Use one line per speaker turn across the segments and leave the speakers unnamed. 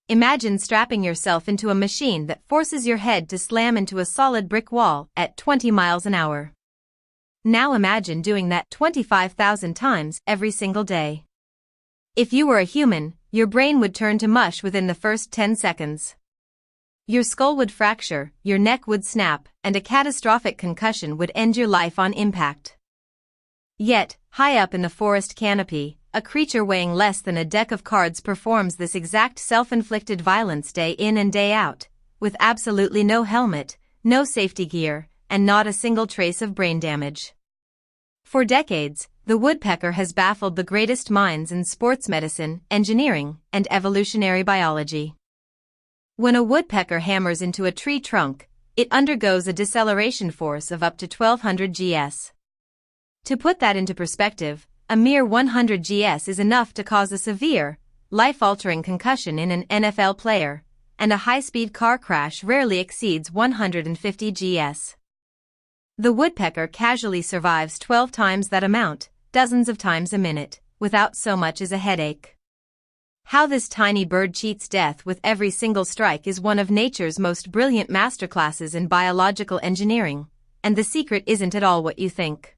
imagine strapping yourself into a machine that forces your head to slam into a solid brick wall at 20 miles an hour. Now imagine doing that 25,000 times every single day. If you were a human, your brain would turn to mush within the first 10 seconds. Your skull would fracture, your neck would snap, and a catastrophic concussion would end your life on impact. Yet, high up in the forest canopy, a creature weighing less than a deck of cards performs this exact self-inflicted violence day in and day out, with absolutely no helmet, no safety gear, and not a single trace of brain damage. For decades, the woodpecker has baffled the greatest minds in sports medicine, engineering, and evolutionary biology. When a woodpecker hammers into a tree trunk, it undergoes a deceleration force of up to 1200 gs. To put that into perspective, a mere 100 gs is enough to cause a severe, life-altering concussion in an NFL player, and a high-speed car crash rarely exceeds 150 gs. The woodpecker casually survives 12 times that amount, dozens of times a minute, without so much as a headache. How this tiny bird cheats death with every single strike is one of nature's most brilliant masterclasses in biological engineering, and the secret isn't at all what you think.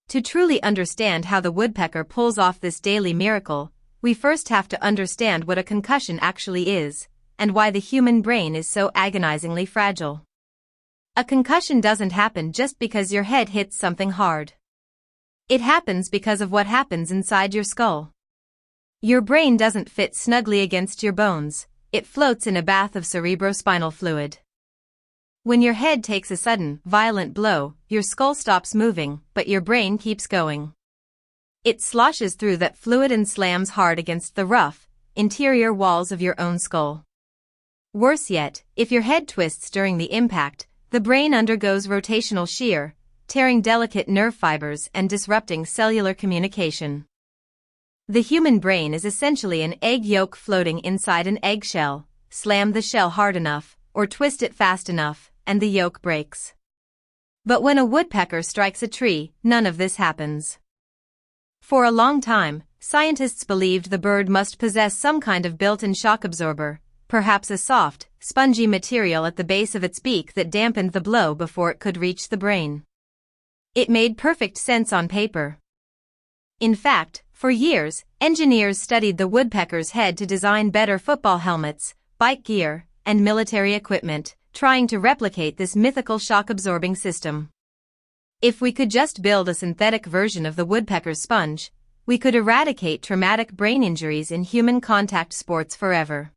To truly understand how the woodpecker pulls off this daily miracle, we first have to understand what a concussion actually is, and why the human brain is so agonizingly fragile. A concussion doesn't happen just because your head hits something hard. It happens because of what happens inside your skull. Your brain doesn't fit snugly against your bones, it floats in a bath of cerebrospinal fluid. When your head takes a sudden, violent blow, your skull stops moving, but your brain keeps going. It sloshes through that fluid and slams hard against the rough, interior walls of your own skull. Worse yet, if your head twists during the impact, the brain undergoes rotational shear, tearing delicate nerve fibers and disrupting cellular communication. The human brain is essentially an egg yolk floating inside an eggshell. Slam the shell hard enough, or twist it fast enough, and the yolk breaks. But when a woodpecker strikes a tree, none of this happens. For a long time, scientists believed the bird must possess some kind of built-in shock absorber, perhaps a soft, spongy material at the base of its beak that dampened the blow before it could reach the brain. It made perfect sense on paper. In fact, for years, engineers studied the woodpecker's head to design better football helmets, bike gear, and military equipment, trying to replicate this mythical shock-absorbing system. If we could just build a synthetic version of the woodpecker's sponge, we could eradicate traumatic brain injuries in human contact sports forever.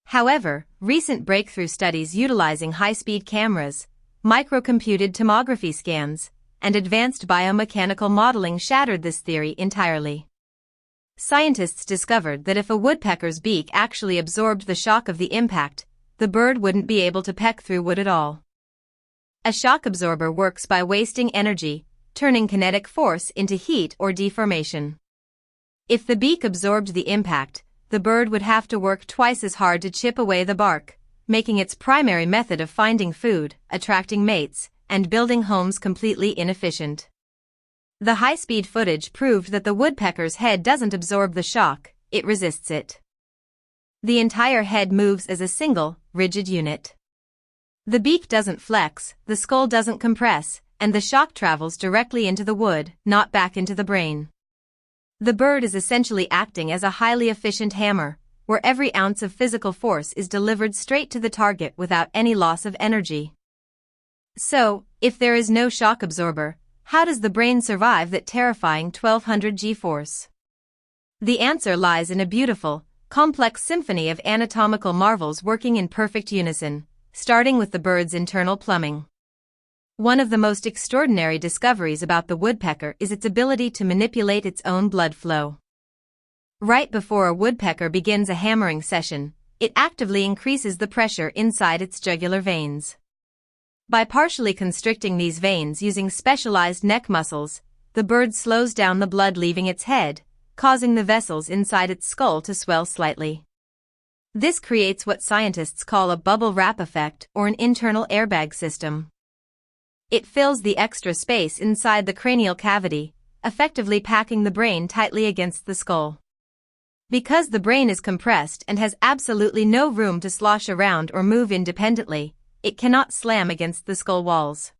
However, recent breakthrough studies utilizing high-speed cameras, microcomputed tomography scans, and advanced biomechanical modeling shattered this theory entirely. Scientists discovered that if a woodpecker's beak actually absorbed the shock of the impact, the bird wouldn't be able to peck through wood at all. A shock absorber works by wasting energy, turning kinetic force into heat or deformation. If the beak absorbed the impact, the bird would have to work twice as hard to chip away the bark, making its primary method of finding food, attracting mates, and building homes completely inefficient. The high-speed footage proved that the woodpecker's head doesn't absorb the shock, it resists it. The entire head moves as a single, rigid unit. The beak doesn't flex, the skull doesn't compress, and the shock travels directly into the wood, not back into the brain. The bird is essentially acting as a highly efficient hammer, where every ounce of physical force is delivered straight to the target without any loss of energy. So, if there is no shock absorber, how does the brain survive that terrifying 1200 G-force? The answer lies in a beautiful, complex symphony of anatomical marvels working in perfect unison, starting with the bird's internal plumbing. One of the most extraordinary discoveries about the woodpecker is its ability to manipulate its own blood flow. Right before a woodpecker begins a hammering session, it actively increases the pressure inside its jugular veins. By partially constricting these veins using specialized neck muscles, the bird slows down the blood leaving its head, causing the vessels inside its skull to swell slightly. This creates what scientists call a bubble wrap effect or an internal airbag system. It fills the extra space inside the cranial cavity, effectively packing the brain tightly against the skull. Because the brain is compressed and has absolutely no room to slosh around or move independently, it cannot slam against the skull walls.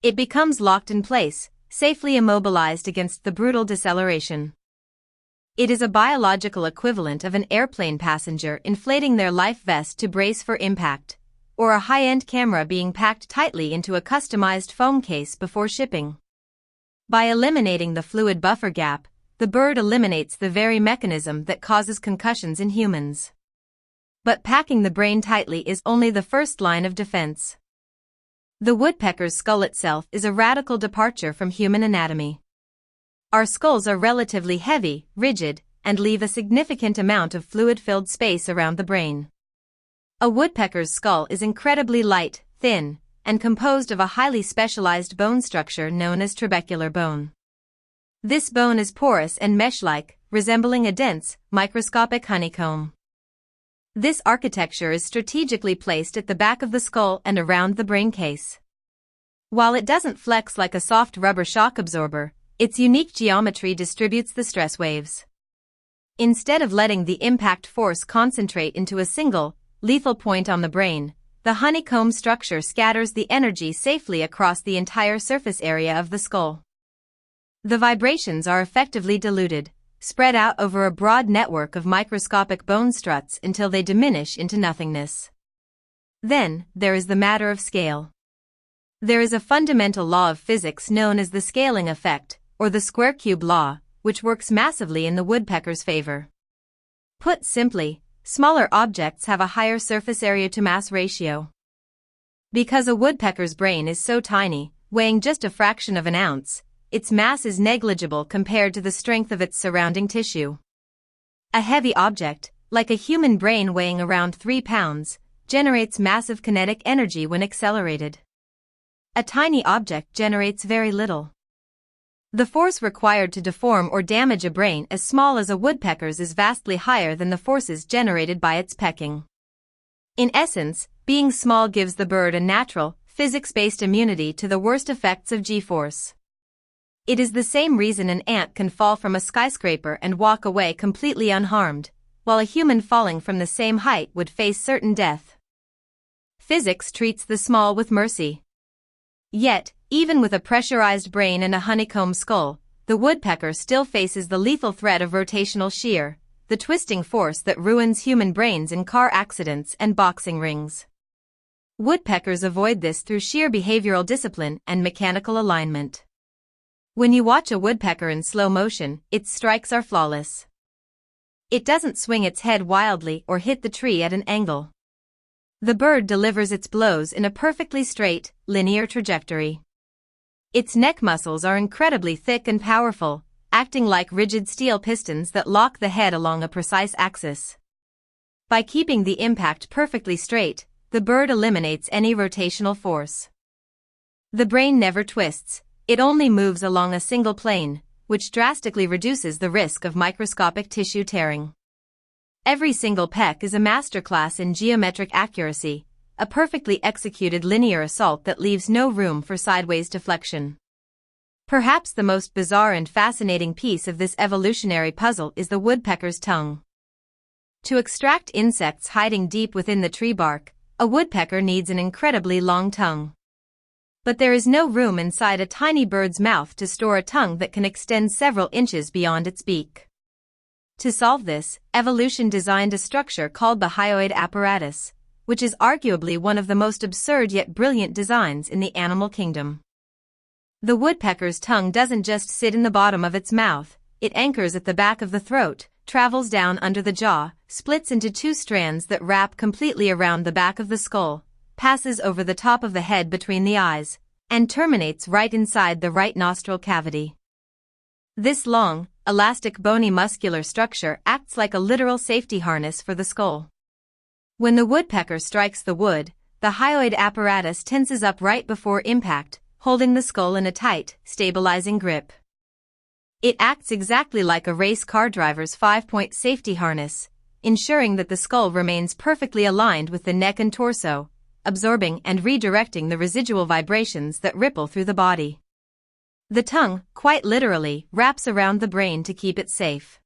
It becomes locked in place, safely immobilized against the brutal deceleration. It is a biological equivalent of an airplane passenger inflating their life vest to brace for impact, or a high-end camera being packed tightly into a customized foam case before shipping. By eliminating the fluid buffer gap, the bird eliminates the very mechanism that causes concussions in humans. But packing the brain tightly is only the first line of defense. The woodpecker's skull itself is a radical departure from human anatomy. Our skulls are relatively heavy, rigid, and leave a significant amount of fluid-filled space around the brain. A woodpecker's skull is incredibly light, thin, and composed of a highly specialized bone structure known as trabecular bone. This bone is porous and mesh-like, resembling a dense, microscopic honeycomb. This architecture is strategically placed at the back of the skull and around the brain case. While it doesn't flex like a soft rubber shock absorber, its unique geometry distributes the stress waves. Instead of letting the impact force concentrate into a single, lethal point on the brain, the honeycomb structure scatters the energy safely across the entire surface area of the skull. The vibrations are effectively diluted, spread out over a broad network of microscopic bone struts until they diminish into nothingness. Then, there is the matter of scale. There is a fundamental law of physics known as the scaling effect, or the square cube law, which works massively in the woodpecker's favor. Put simply, smaller objects have a higher surface area to mass ratio. Because a woodpecker's brain is so tiny, weighing just a fraction of an ounce, its mass is negligible compared to the strength of its surrounding tissue. A heavy object, like a human brain weighing around 3 pounds, generates massive kinetic energy when accelerated. A tiny object generates very little. The force required to deform or damage a brain as small as a woodpecker's is vastly higher than the forces generated by its pecking. In essence, being small gives the bird a natural, physics-based immunity to the worst effects of G-force. It is the same reason an ant can fall from a skyscraper and walk away completely unharmed, while a human falling from the same height would face certain death. Physics treats the small with mercy. Yet, even with a pressurized brain and a honeycomb skull, the woodpecker still faces the lethal threat of rotational shear, the twisting force that ruins human brains in car accidents and boxing rings. Woodpeckers avoid this through sheer behavioral discipline and mechanical alignment. When you watch a woodpecker in slow motion, its strikes are flawless. It doesn't swing its head wildly or hit the tree at an angle. The bird delivers its blows in a perfectly straight, linear trajectory. Its neck muscles are incredibly thick and powerful, acting like rigid steel pistons that lock the head along a precise axis. By keeping the impact perfectly straight, the bird eliminates any rotational force. The brain never twists. It only moves along a single plane, which drastically reduces the risk of microscopic tissue tearing. Every single peck is a masterclass in geometric accuracy, a perfectly executed linear assault that leaves no room for sideways deflection. Perhaps the most bizarre and fascinating piece of this evolutionary puzzle is the woodpecker's tongue. To extract insects hiding deep within the tree bark, a woodpecker needs an incredibly long tongue. But there is no room inside a tiny bird's mouth to store a tongue that can extend several inches beyond its beak. To solve this, evolution designed a structure called the hyoid apparatus, which is arguably one of the most absurd yet brilliant designs in the animal kingdom. The woodpecker's tongue doesn't just sit in the bottom of its mouth, it anchors at the back of the throat, travels down under the jaw, splits into 2 strands that wrap completely around the back of the skull, passes over the top of the head between the eyes, and terminates right inside the right nostril cavity. This long, elastic bony muscular structure acts like a literal safety harness for the skull. When the woodpecker strikes the wood, the hyoid apparatus tenses up right before impact, holding the skull in a tight, stabilizing grip. It acts exactly like a race car driver's 5-point safety harness, ensuring that the skull remains perfectly aligned with the neck and torso, absorbing and redirecting the residual vibrations that ripple through the body. The tongue, quite literally, wraps around the brain to keep it safe.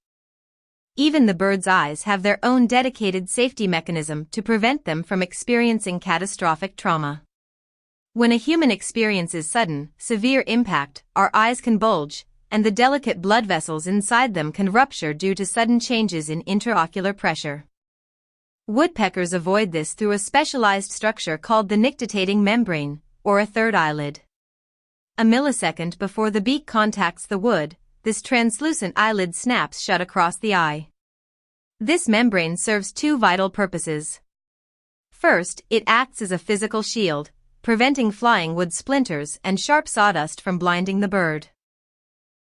Even the bird's eyes have their own dedicated safety mechanism to prevent them from experiencing catastrophic trauma. When a human experiences sudden, severe impact, our eyes can bulge, and the delicate blood vessels inside them can rupture due to sudden changes in intraocular pressure. Woodpeckers avoid this through a specialized structure called the nictitating membrane, or a third eyelid. A millisecond before the beak contacts the wood, this translucent eyelid snaps shut across the eye. This membrane serves two vital purposes. First, it acts as a physical shield, preventing flying wood splinters and sharp sawdust from blinding the bird.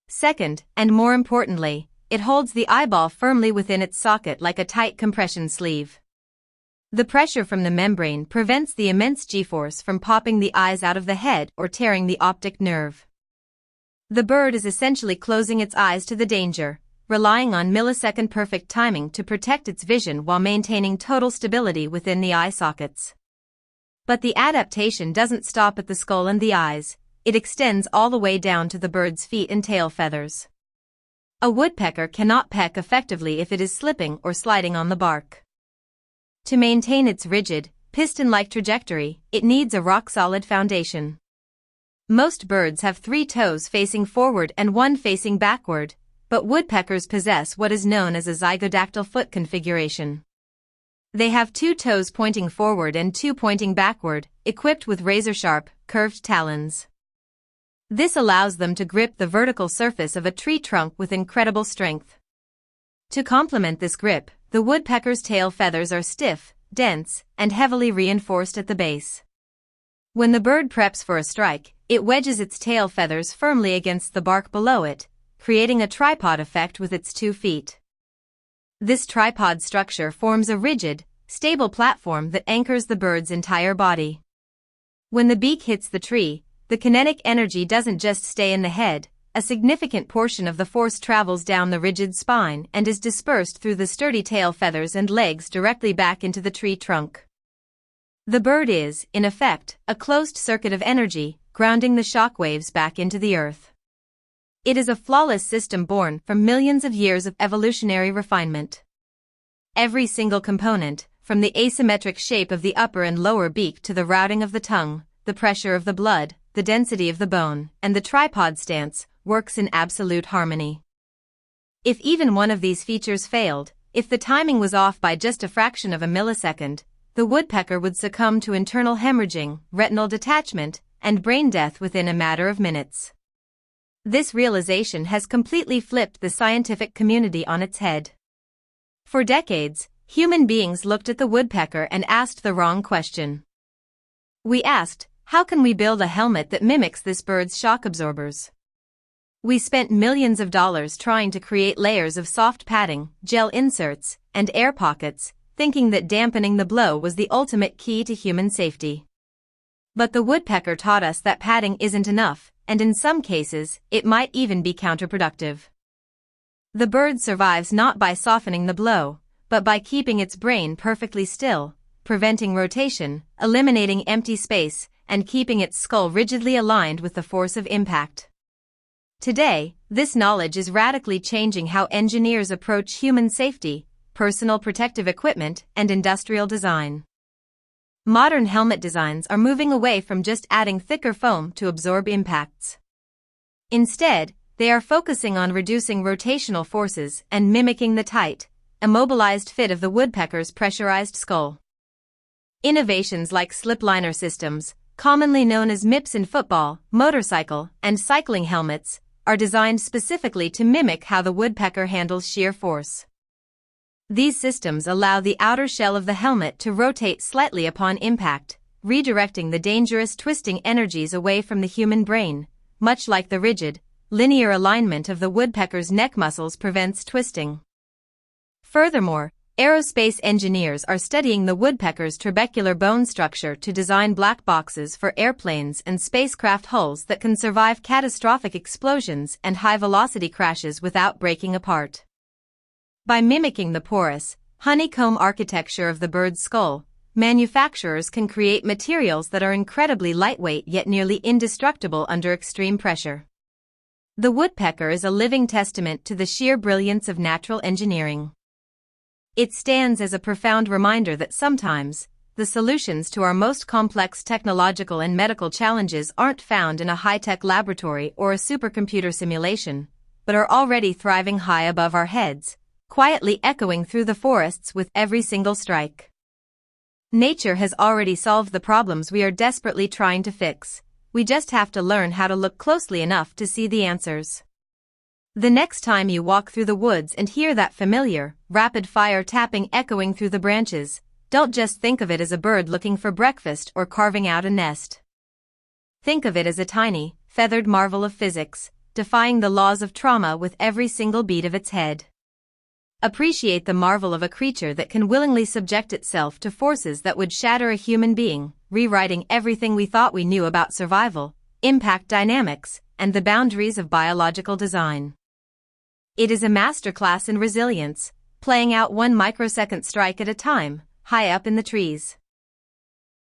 Second, and more importantly, it holds the eyeball firmly within its socket like a tight compression sleeve. The pressure from the membrane prevents the immense G-force from popping the eyes out of the head or tearing the optic nerve. The bird is essentially closing its eyes to the danger, relying on millisecond perfect timing to protect its vision while maintaining total stability within the eye sockets. But the adaptation doesn't stop at the skull and the eyes, it extends all the way down to the bird's feet and tail feathers. A woodpecker cannot peck effectively if it is slipping or sliding on the bark. To maintain its rigid, piston-like trajectory, it needs a rock-solid foundation. Most birds have 3 toes facing forward and 1 facing backward, but woodpeckers possess what is known as a zygodactyl foot configuration. They have 2 toes pointing forward and 2 pointing backward, equipped with razor-sharp, curved talons. This allows them to grip the vertical surface of a tree trunk with incredible strength. To complement this grip, the woodpecker's tail feathers are stiff, dense, and heavily reinforced at the base. When the bird preps for a strike, it wedges its tail feathers firmly against the bark below it, creating a tripod effect with its 2 feet. This tripod structure forms a rigid, stable platform that anchors the bird's entire body. When the beak hits the tree, the kinetic energy doesn't just stay in the head, a significant portion of the force travels down the rigid spine and is dispersed through the sturdy tail feathers and legs directly back into the tree trunk. The bird is, in effect, a closed circuit of energy, grounding the shock waves back into the earth. It is a flawless system born from millions of years of evolutionary refinement. Every single component, from the asymmetric shape of the upper and lower beak to the routing of the tongue, the pressure of the blood, the density of the bone, and the tripod stance, works in absolute harmony. If even one of these features failed, if the timing was off by just a fraction of a millisecond, the woodpecker would succumb to internal hemorrhaging, retinal detachment, and brain death within a matter of minutes. This realization has completely flipped the scientific community on its head. For decades, human beings looked at the woodpecker and asked the wrong question. We asked, how can we build a helmet that mimics this bird's shock absorbers? We spent millions of dollars trying to create layers of soft padding, gel inserts, and air pockets, thinking that dampening the blow was the ultimate key to human safety. But the woodpecker taught us that padding isn't enough, and in some cases, it might even be counterproductive. The bird survives not by softening the blow, but by keeping its brain perfectly still, preventing rotation, eliminating empty space, and keeping its skull rigidly aligned with the force of impact. Today, this knowledge is radically changing how engineers approach human safety, personal protective equipment, and industrial design. Modern helmet designs are moving away from just adding thicker foam to absorb impacts. Instead, they are focusing on reducing rotational forces and mimicking the tight, immobilized fit of the woodpecker's pressurized skull. Innovations like slip liner systems, commonly known as MIPS in football, motorcycle, and cycling helmets, are designed specifically to mimic how the woodpecker handles shear force. These systems allow the outer shell of the helmet to rotate slightly upon impact, redirecting the dangerous twisting energies away from the human brain, much like the rigid, linear alignment of the woodpecker's neck muscles prevents twisting. Furthermore, aerospace engineers are studying the woodpecker's trabecular bone structure to design black boxes for airplanes and spacecraft hulls that can survive catastrophic explosions and high-velocity crashes without breaking apart. By mimicking the porous, honeycomb architecture of the bird's skull, manufacturers can create materials that are incredibly lightweight yet nearly indestructible under extreme pressure. The woodpecker is a living testament to the sheer brilliance of natural engineering. It stands as a profound reminder that sometimes, the solutions to our most complex technological and medical challenges aren't found in a high-tech laboratory or a supercomputer simulation, but are already thriving high above our heads, quietly echoing through the forests with every single strike. Nature has already solved the problems we are desperately trying to fix. We just have to learn how to look closely enough to see the answers. The next time you walk through the woods and hear that familiar, rapid-fire tapping echoing through the branches, don't just think of it as a bird looking for breakfast or carving out a nest. Think of it as a tiny, feathered marvel of physics, defying the laws of trauma with every single beat of its head. Appreciate the marvel of a creature that can willingly subject itself to forces that would shatter a human being, rewriting everything we thought we knew about survival, impact dynamics, and the boundaries of biological design. It is a masterclass in resilience, playing out one microsecond strike at a time, high up in the trees.